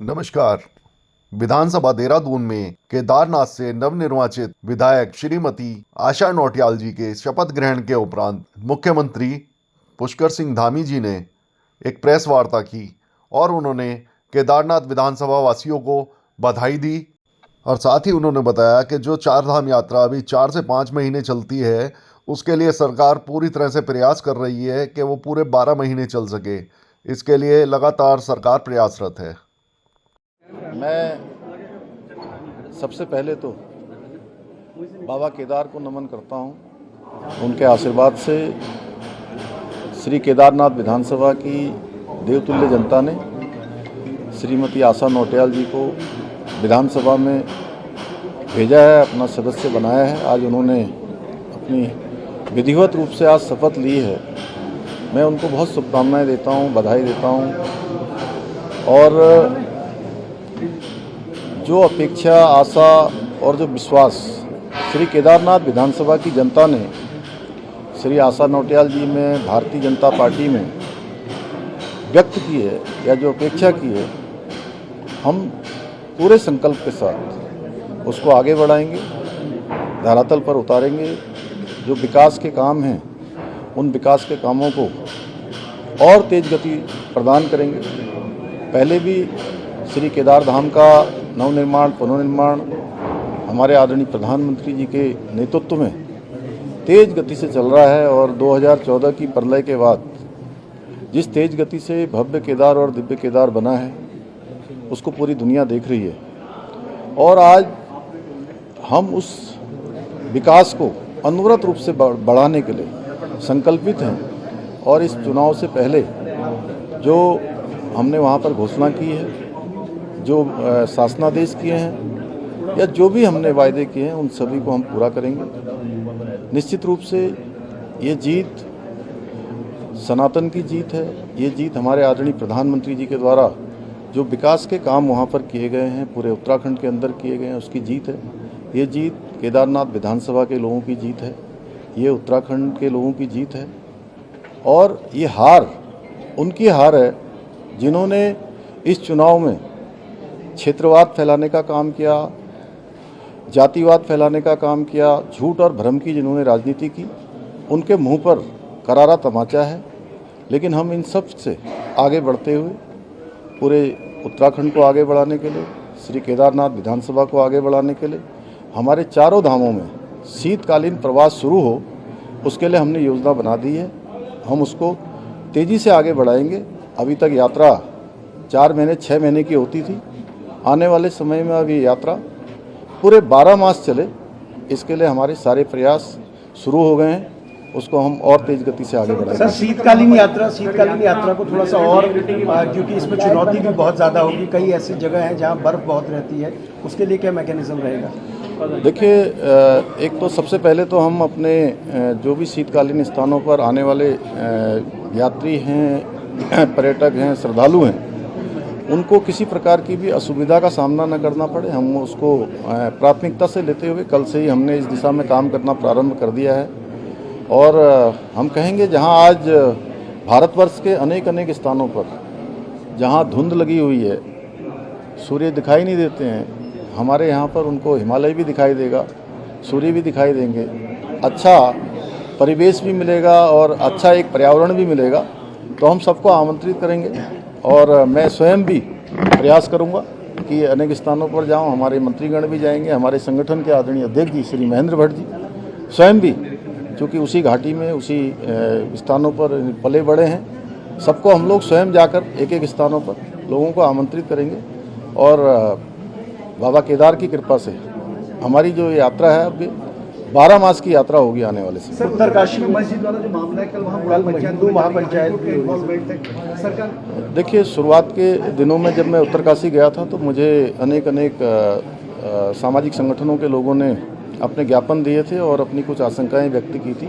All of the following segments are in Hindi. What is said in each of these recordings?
नमस्कार। विधानसभा देहरादून में केदारनाथ से नवनिर्वाचित विधायक श्रीमती आशा नौटियाल जी के शपथ ग्रहण के उपरांत मुख्यमंत्री पुष्कर सिंह धामी जी ने एक प्रेस वार्ता की और उन्होंने केदारनाथ विधानसभा वासियों को बधाई दी और साथ ही उन्होंने बताया कि जो चार धाम यात्रा अभी 4 से 5 महीने चलती है, उसके लिए सरकार पूरी तरह से प्रयास कर रही है कि वो पूरे 12 महीने चल सके। इसके लिए लगातार सरकार प्रयासरत है। मैं सबसे पहले तो बाबा केदार को नमन करता हूं। उनके आशीर्वाद से श्री केदारनाथ विधानसभा की देवतुल्य जनता ने श्रीमती आशा नौटियाल जी को विधानसभा में भेजा है, अपना सदस्य बनाया है। आज उन्होंने अपनी विधिवत रूप से आज शपथ ली है। मैं उनको बहुत शुभकामनाएं देता हूं, बधाई देता हूं। और जो अपेक्षा, आशा और जो विश्वास श्री केदारनाथ विधानसभा की जनता ने श्री आशा नौटियाल जी में, भारतीय जनता पार्टी में व्यक्त की है या जो अपेक्षा की है, हम पूरे संकल्प के साथ उसको आगे बढ़ाएंगे, धरातल पर उतारेंगे। जो विकास के काम हैं, उन विकास के कामों को और तेज गति प्रदान करेंगे। पहले भी श्री केदार धाम का नवनिर्माण, पुनर्निर्माण हमारे आदरणीय प्रधानमंत्री जी के नेतृत्व में तेज गति से चल रहा है और 2014 की प्रलय के बाद जिस तेज गति से भव्य केदार और दिव्य केदार बना है, उसको पूरी दुनिया देख रही है। और आज हम उस विकास को अनवरत रूप से बढ़ाने के लिए संकल्पित हैं। और इस चुनाव से पहले जो हमने वहाँ पर घोषणा की है, जो शासनादेश किए हैं या जो भी हमने वायदे किए हैं, उन सभी को हम पूरा करेंगे। निश्चित रूप से ये जीत सनातन की जीत है। ये जीत हमारे आदरणीय प्रधानमंत्री जी के द्वारा जो विकास के काम वहाँ पर किए गए हैं, पूरे उत्तराखंड के अंदर किए गए हैं, उसकी जीत है। ये जीत केदारनाथ विधानसभा के लोगों की जीत है, ये उत्तराखंड के लोगों की जीत है। और ये हार उनकी हार है जिन्होंने इस चुनाव में क्षेत्रवाद फैलाने का काम किया, जातिवाद फैलाने का काम किया, झूठ और भ्रम की जिन्होंने राजनीति की, उनके मुंह पर करारा तमाचा है। लेकिन हम इन सब से आगे बढ़ते हुए पूरे उत्तराखंड को आगे बढ़ाने के लिए, श्री केदारनाथ विधानसभा को आगे बढ़ाने के लिए, हमारे चारों धामों में शीतकालीन प्रवास शुरू हो, उसके लिए हमने योजना बना दी है। हम उसको तेज़ी से आगे बढ़ाएंगे। अभी तक यात्रा 4 महीने 6 महीने की होती थी। आने वाले समय में अब ये यात्रा पूरे 12 मास चले, इसके लिए हमारे सारे प्रयास शुरू हो गए हैं। उसको हम और तेज गति से आगे बढ़ाएंगे। सर, शीतकालीन यात्रा को थोड़ा सा और, क्योंकि इसमें चुनौती भी बहुत ज़्यादा होगी, कई ऐसी जगह हैं जहां बर्फ़ बहुत रहती है, उसके लिए क्या मैकेनिज्म रहेगा? देखिए, एक तो सबसे पहले तो हम अपने जो भी शीतकालीन स्थानों पर आने वाले यात्री हैं, पर्यटक हैं, श्रद्धालु हैं, उनको किसी प्रकार की भी असुविधा का सामना न करना पड़े, हम उसको प्राथमिकता से लेते हुए कल से ही हमने इस दिशा में काम करना प्रारंभ कर दिया है। और हम कहेंगे जहां आज भारतवर्ष के अनेक अनेक स्थानों पर जहां धुंध लगी हुई है, सूर्य दिखाई नहीं देते हैं, हमारे यहाँ पर उनको हिमालय भी दिखाई देगा, सूर्य भी दिखाई देंगे, अच्छा परिवेश भी मिलेगा और अच्छा एक पर्यावरण भी मिलेगा। तो हम सबको आमंत्रित करेंगे और मैं स्वयं भी प्रयास करूंगा कि अनेक स्थानों पर जाऊं। हमारे मंत्रीगण भी जाएंगे, हमारे संगठन के आदरणीय अध्यक्ष जी श्री महेंद्र भट्ट जी स्वयं भी, क्योंकि उसी घाटी में, उसी स्थानों पर पले बड़े हैं, सबको हम लोग स्वयं जाकर एक एक स्थानों पर लोगों को आमंत्रित करेंगे। और बाबा केदार की कृपा से हमारी जो यात्रा है, अब 12 मास की यात्रा होगी आने वाले समय। सर, उत्तरकाशी मस्जिद वाला जो मामला है, कल वहाँ हिंदू महापंचायत सरकार, देखिए, शुरुआत के दिनों में जब मैं उत्तरकाशी गया था तो मुझे अनेक सामाजिक संगठनों के लोगों ने अपने ज्ञापन दिए थे और अपनी कुछ आशंकाएं व्यक्त की थी।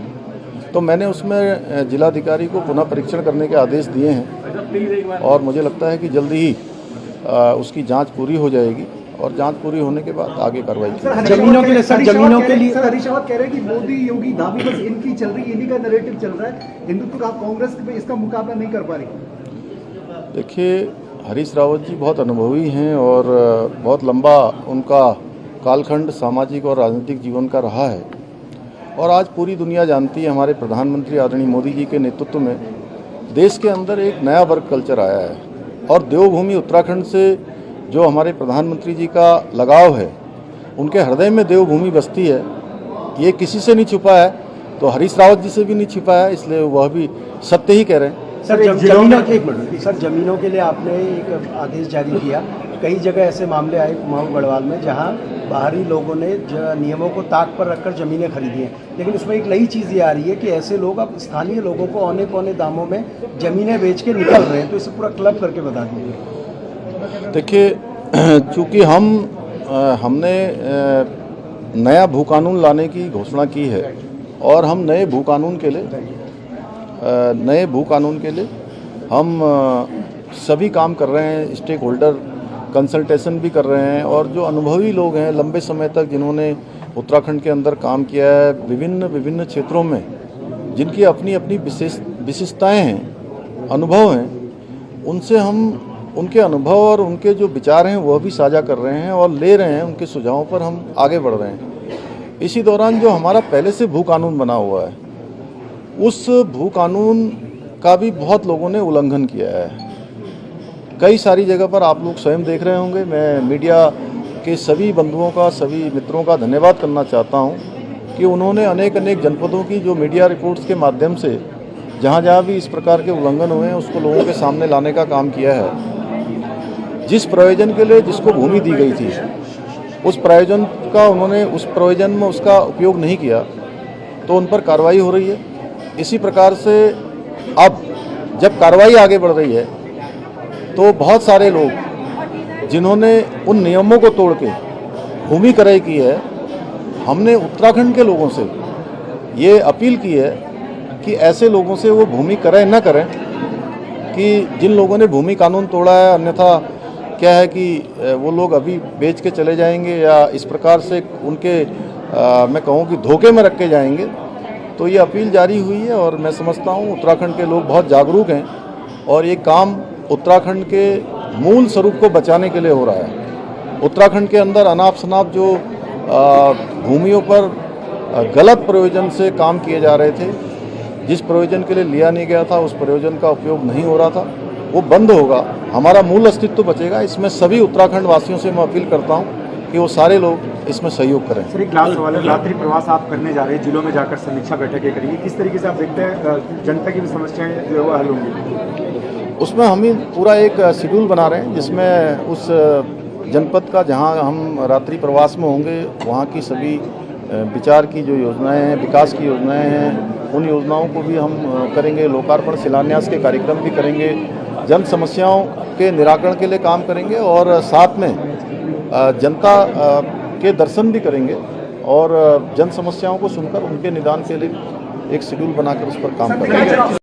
तो मैंने उसमें जिलाधिकारी को पुनः परीक्षण करने के आदेश दिए हैं और मुझे लगता है कि जल्दी ही उसकी जांच पूरी हो जाएगी और जांच पूरी होने के बाद आगे कार्रवाई की। जमीनों के लिए सर हरीश रावत कह रहे हैं कि मोदी, योगी, धामी बस इनकी चल रही है, इन्हीं का नैरेटिव चल रहा है, हिंदुत्व का कांग्रेस में इसका मुकाबला नहीं कर पा रही। देखिए, हरीश रावत जी बहुत अनुभवी हैं और बहुत लंबा उनका कालखंड सामाजिक और राजनीतिक जीवन का रहा है और आज पूरी दुनिया जानती है हमारे प्रधानमंत्री आदरणीय मोदी जी के नेतृत्व में देश के अंदर एक नया वर्क कल्चर आया है और देवभूमि उत्तराखंड से जो हमारे प्रधानमंत्री जी का लगाव है, उनके हृदय में देवभूमि बसती है, ये किसी से नहीं छुपा है, तो हरीश रावत जी से भी नहीं छिपा है, इसलिए वह भी सत्य ही कह रहे हैं। सर जमीनों के लिए आपने एक आदेश जारी किया, कई जगह ऐसे मामले आए कुमाऊं गढ़वाल में जहां बाहरी लोगों ने नियमों को ताक पर रखकर ज़मीनें खरीदी हैं, लेकिन उसमें एक नई चीज़ ये आ रही है कि ऐसे लोग अब स्थानीय लोगों को औने पौने दामों में ज़मीनें बेच के निकल रहे हैं, तो इसे पूरा क्लब करके बता दीजिए। देखिए, चूँकि हमने नया भू कानून लाने की घोषणा की है और हम नए भू कानून के लिए हम सभी काम कर रहे हैं, स्टेक होल्डर कंसल्टेशन भी कर रहे हैं और जो अनुभवी लोग हैं लंबे समय तक जिन्होंने उत्तराखंड के अंदर काम किया है विभिन्न क्षेत्रों में, जिनकी अपनी अपनी विशेषताएं हैं, अनुभव हैं, उनसे हम उनके अनुभव और उनके जो विचार हैं वह भी साझा कर रहे हैं और ले रहे हैं, उनके सुझावों पर हम आगे बढ़ रहे हैं। इसी दौरान जो हमारा पहले से भू कानून बना हुआ है, उस भू कानून का भी बहुत लोगों ने उल्लंघन किया है। कई सारी जगह पर आप लोग स्वयं देख रहे होंगे। मैं मीडिया के सभी बंधुओं का, सभी मित्रों का धन्यवाद करना चाहता हूं कि उन्होंने अनेक जनपदों की जो मीडिया रिपोर्ट्स के माध्यम से जहां भी इस प्रकार के उल्लंघन हुए हैं उसको लोगों के सामने लाने का काम किया है। जिस प्रयोजन के लिए जिसको भूमि दी गई थी, उस प्रयोजन में उसका उपयोग नहीं किया तो उन पर कार्रवाई हो रही है। इसी प्रकार से अब जब कार्रवाई आगे बढ़ रही है तो बहुत सारे लोग जिन्होंने उन नियमों को तोड़ के भूमि क्रय की है, हमने उत्तराखंड के लोगों से ये अपील की है कि ऐसे लोगों से वो भूमि क्रय न करें कि जिन लोगों ने भूमि कानून तोड़ा है, अन्यथा क्या है कि वो लोग अभी बेच के चले जाएंगे या इस प्रकार से उनके मैं कहूँ कि धोखे में रख के जाएंगे। तो ये अपील जारी हुई है और मैं समझता हूँ उत्तराखंड के लोग बहुत जागरूक हैं और ये काम उत्तराखंड के मूल स्वरूप को बचाने के लिए हो रहा है। उत्तराखंड के अंदर अनाप शनाप जो भूमियों पर गलत प्रयोजन से काम किए जा रहे थे, जिस प्रयोजन के लिए लिया नहीं गया था, उस प्रयोजन का उपयोग नहीं हो रहा था, वो बंद होगा, हमारा मूल अस्तित्व बचेगा। इसमें सभी उत्तराखंड वासियों से मैं अपील करता हूँ कि वो सारे लोग इसमें सहयोग करें। सर, एक लास्ट सवाल है, रात्रि प्रवास आप करने जा रहे हैं, जिलों में जाकर समीक्षा बैठकें करेंगे, किस तरीके से आप देखते हैं जनता की भी समस्याएं जो है वो हल होंगी? उसमें हम ही पूरा एक शेड्यूल बना रहे हैं जिसमें उस जनपद का जहां हम रात्रि प्रवास में होंगे वहां की सभी विचार की जो योजनाएं हैं, विकास की योजनाएं हैं, उन योजनाओं को भी हम करेंगे। लोकार्पण शिलान्यास के कार्यक्रम भी करेंगे, जन समस्याओं के निराकरण के लिए काम करेंगे और साथ में जनता के दर्शन भी करेंगे और जन समस्याओं को सुनकर उनके निदान के लिए एक शेड्यूल बनाकर उस पर काम करेंगे।